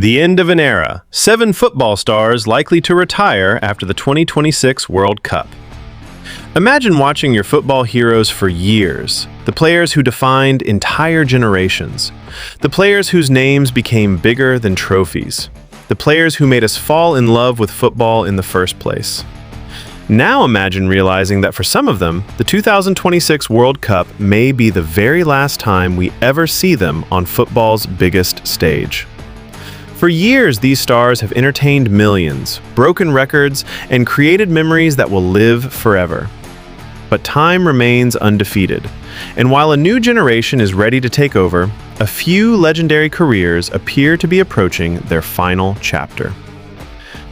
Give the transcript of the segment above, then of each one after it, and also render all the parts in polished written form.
The end of an era. 7 football stars likely to retire after the 2026 World Cup. Imagine watching your football heroes for years, the players who defined entire generations, the players whose names became bigger than trophies, the players who made us fall in love with football in the first place. Now imagine realizing that for some of them, the 2026 World Cup may be the very last time we ever see them on football's biggest stage. For years, these stars have entertained millions, broken records, and created memories that will live forever. But time remains undefeated, and while a new generation is ready to take over, a few legendary careers appear to be approaching their final chapter.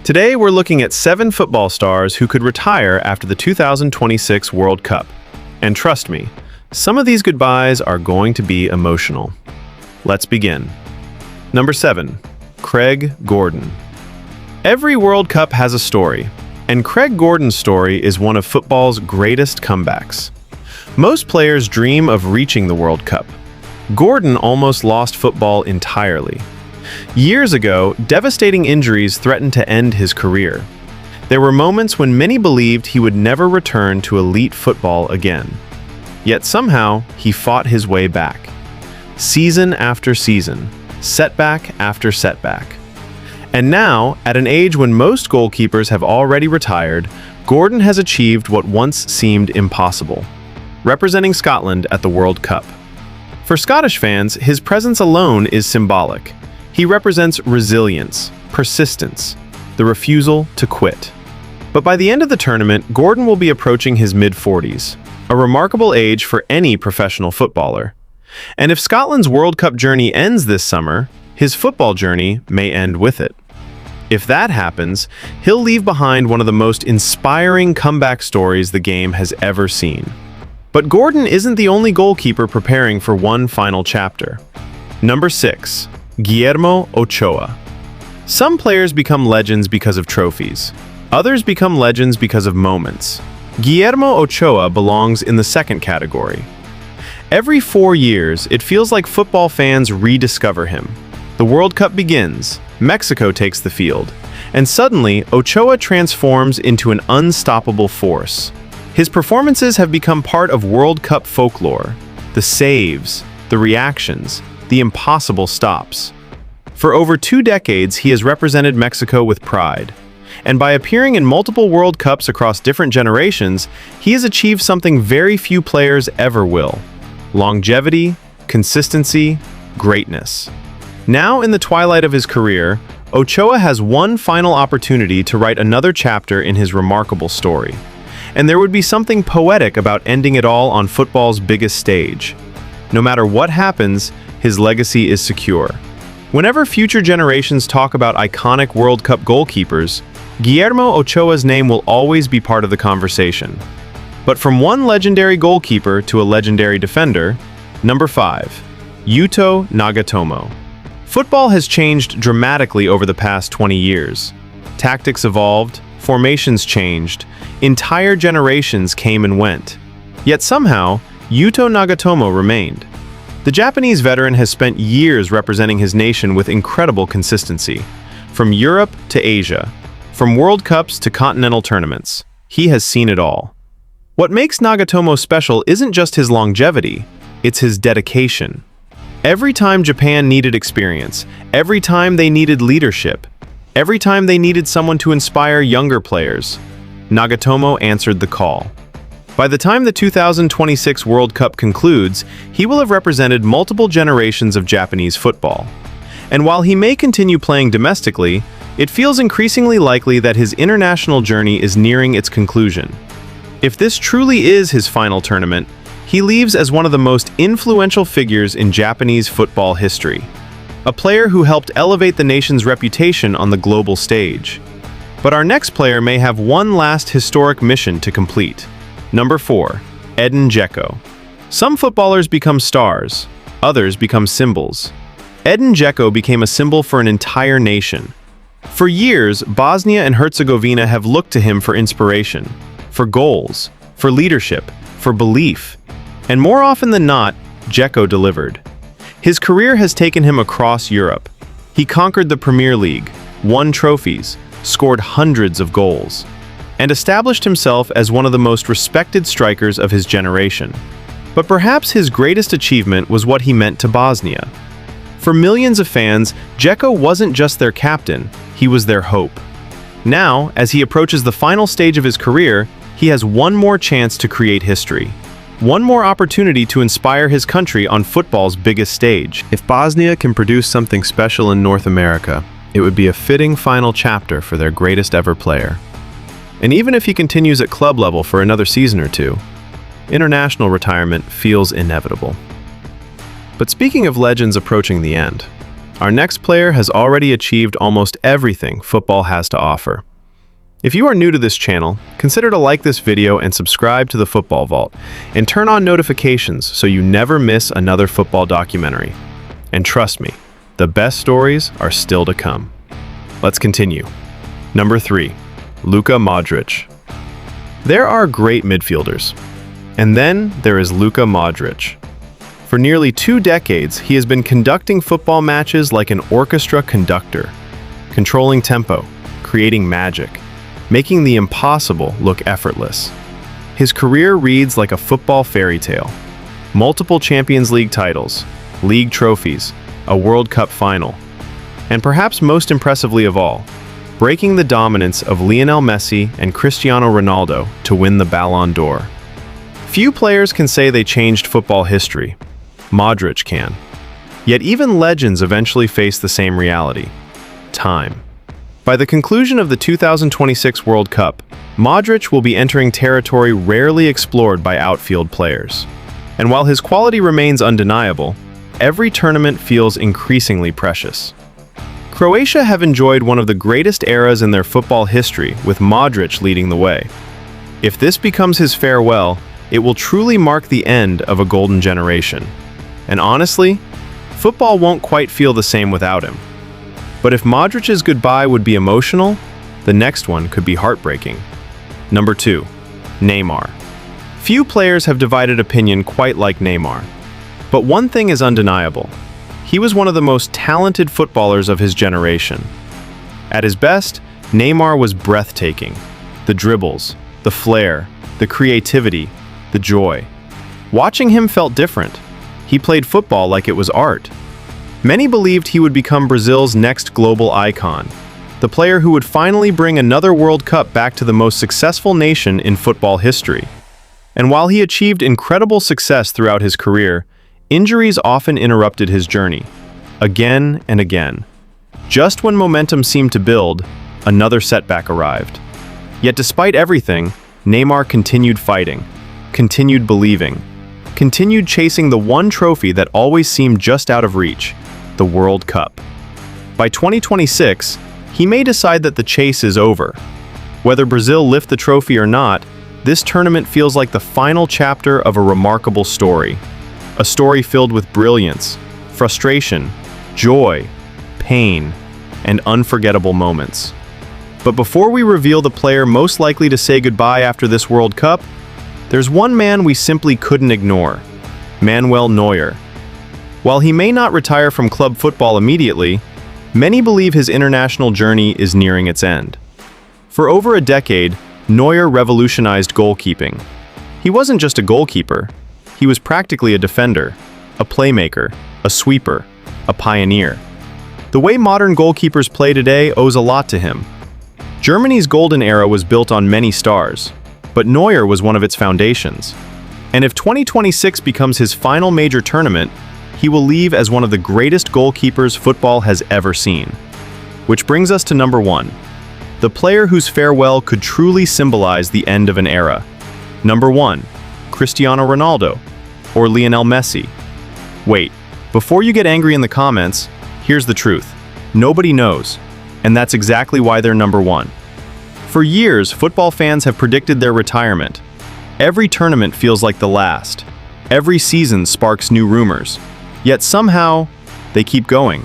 Today, we're looking at 7 football stars who could retire after the 2026 World Cup. And trust me, some of these goodbyes are going to be emotional. Let's begin. Number 7. Craig Gordon. Every World Cup has a story, and Craig Gordon's story is one of football's greatest comebacks. Most players dream of reaching the World Cup. Gordon almost lost football entirely. Years ago, devastating injuries threatened to end his career. There were moments when many believed he would never return to elite football again. Yet somehow, he fought his way back. Season after season, setback after setback. And now, at an age when most goalkeepers have already retired, Gordon has achieved what once seemed impossible, representing Scotland at the World Cup. For Scottish fans, his presence alone is symbolic. He represents resilience, persistence, the refusal to quit. But by the end of the tournament, Gordon will be approaching his mid-40s, a remarkable age for any professional footballer. And if Scotland's World Cup journey ends this summer, his football journey may end with it. If that happens, he'll leave behind one of the most inspiring comeback stories the game has ever seen. But Gordon isn't the only goalkeeper preparing for one final chapter. Number 6. Guillermo Ochoa. Some players become legends because of trophies. Others become legends because of moments. Guillermo Ochoa belongs in the second category. Every 4 years, it feels like football fans rediscover him. The World Cup begins, Mexico takes the field, and suddenly Ochoa transforms into an unstoppable force. His performances have become part of World Cup folklore. The saves, the reactions, the impossible stops. For over 2 decades, he has represented Mexico with pride. And by appearing in multiple World Cups across different generations, he has achieved something very few players ever will. Longevity, consistency, greatness. Now in the twilight of his career, Ochoa has one final opportunity to write another chapter in his remarkable story. And there would be something poetic about ending it all on football's biggest stage. No matter what happens, his legacy is secure. Whenever future generations talk about iconic World Cup goalkeepers, Guillermo Ochoa's name will always be part of the conversation. But from one legendary goalkeeper to a legendary defender, number 5, Yuto Nagatomo. Football has changed dramatically over the past 20 years. Tactics evolved, formations changed, entire generations came and went. Yet somehow, Yuto Nagatomo remained. The Japanese veteran has spent years representing his nation with incredible consistency. From Europe to Asia, from World Cups to continental tournaments, he has seen it all. What makes Nagatomo special isn't just his longevity, it's his dedication. Every time Japan needed experience, every time they needed leadership, every time they needed someone to inspire younger players, Nagatomo answered the call. By the time the 2026 World Cup concludes, he will have represented multiple generations of Japanese football. And while he may continue playing domestically, it feels increasingly likely that his international journey is nearing its conclusion. If this truly is his final tournament, he leaves as one of the most influential figures in Japanese football history, a player who helped elevate the nation's reputation on the global stage. But our next player may have one last historic mission to complete. Number 4. Edin Džeko. Some footballers become stars, others become symbols. Edin Džeko became a symbol for an entire nation. For years, Bosnia and Herzegovina have looked to him for inspiration, for goals, for leadership, for belief. And more often than not, Džeko delivered. His career has taken him across Europe. He He conquered the Premier League, won trophies, scored hundreds of goals, and established himself as one of the most respected strikers of his generation. But perhaps his greatest achievement was what he meant to Bosnia. For millions of fans, Džeko wasn't just their captain, he was their hope. Now, as he approaches the final stage of his career, he has one more chance to create history. One more opportunity to inspire his country on football's biggest stage. If Bosnia can produce something special in North America, it would be a fitting final chapter for their greatest ever player. And even if he continues at club level for another season or two, international retirement feels inevitable. But speaking of legends approaching the end, our next player has already achieved almost everything football has to offer. If you are new to this channel, consider to like this video and subscribe to the Football Vault, and turn on notifications so you never miss another football documentary. And trust me, the best stories are still to come. Let's continue. Number 3, Luka Modrić. There are great midfielders, and then there is Luka Modrić. For nearly 2 decades, he has been conducting football matches like an orchestra conductor, controlling tempo, creating magic, making the impossible look effortless. His career reads like a football fairy tale. Multiple Champions League titles, league trophies, a World Cup final, and perhaps most impressively of all, breaking the dominance of Lionel Messi and Cristiano Ronaldo to win the Ballon d'Or. Few players can say they changed football history. Modrić can. Yet even legends eventually face the same reality: time. By the conclusion of the 2026 World Cup, Modrić will be entering territory rarely explored by outfield players. And while his quality remains undeniable, every tournament feels increasingly precious. Croatia have enjoyed one of the greatest eras in their football history, with Modrić leading the way. If this becomes his farewell, it will truly mark the end of a golden generation. And honestly, football won't quite feel the same without him. But if Modric's goodbye would be emotional, the next one could be heartbreaking. Number 2, Neymar. Few players have divided opinion quite like Neymar. But one thing is undeniable. He was one of the most talented footballers of his generation. At his best, Neymar was breathtaking. The dribbles, the flair, the creativity, the joy. Watching him felt different. He played football like it was art. Many believed he would become Brazil's next global icon, the player who would finally bring another World Cup back to the most successful nation in football history. And while he achieved incredible success throughout his career, injuries often interrupted his journey, again and again. Just when momentum seemed to build, another setback arrived. Yet despite everything, Neymar continued fighting, continued believing, continued chasing the one trophy that always seemed just out of reach: the World Cup. By 2026, he may decide that the chase is over. Whether Brazil lift the trophy or not, this tournament feels like the final chapter of a remarkable story. A story filled with brilliance, frustration, joy, pain, and unforgettable moments. But before we reveal the player most likely to say goodbye after this World Cup, there's one man we simply couldn't ignore: Manuel Neuer. While he may not retire from club football immediately, many believe his international journey is nearing its end. For over a decade, Neuer revolutionized goalkeeping. He wasn't just a goalkeeper, he was practically a defender, a playmaker, a sweeper, a pioneer. The way modern goalkeepers play today owes a lot to him. Germany's golden era was built on many stars, but Neuer was one of its foundations. And if 2026 becomes his final major tournament, he will leave as one of the greatest goalkeepers football has ever seen. Which brings us to number 1, the player whose farewell could truly symbolize the end of an era. Number 1, Cristiano Ronaldo, or Lionel Messi. Wait, before you get angry in the comments, here's the truth. Nobody knows, and that's exactly why they're number 1. For years, football fans have predicted their retirement. Every tournament feels like the last. Every season sparks new rumors. Yet somehow, they keep going.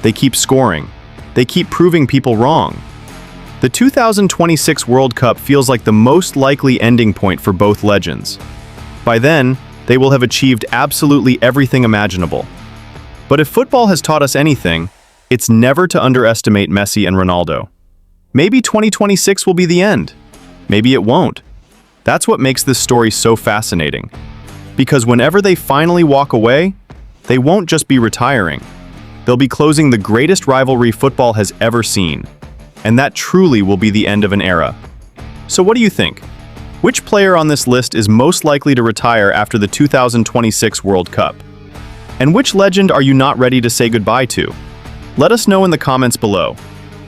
They keep scoring. They keep proving people wrong. The 2026 World Cup feels like the most likely ending point for both legends. By then, they will have achieved absolutely everything imaginable. But if football has taught us anything, It's never to underestimate Messi and Ronaldo. Maybe 2026 will be the end. Maybe it won't. That's what makes this story so fascinating. Because whenever they finally walk away, they won't just be retiring. They'll be closing the greatest rivalry football has ever seen. And that truly will be the end of an era. So what do you think? Which player on this list is most likely to retire after the 2026 World Cup? And which legend are you not ready to say goodbye to? Let us know in the comments below.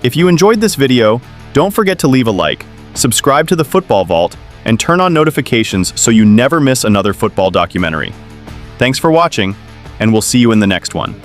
If you enjoyed this video, don't forget to leave a like, subscribe to the Football Vault, and turn on notifications so you never miss another football documentary. Thanks for watching, and we'll see you in the next one.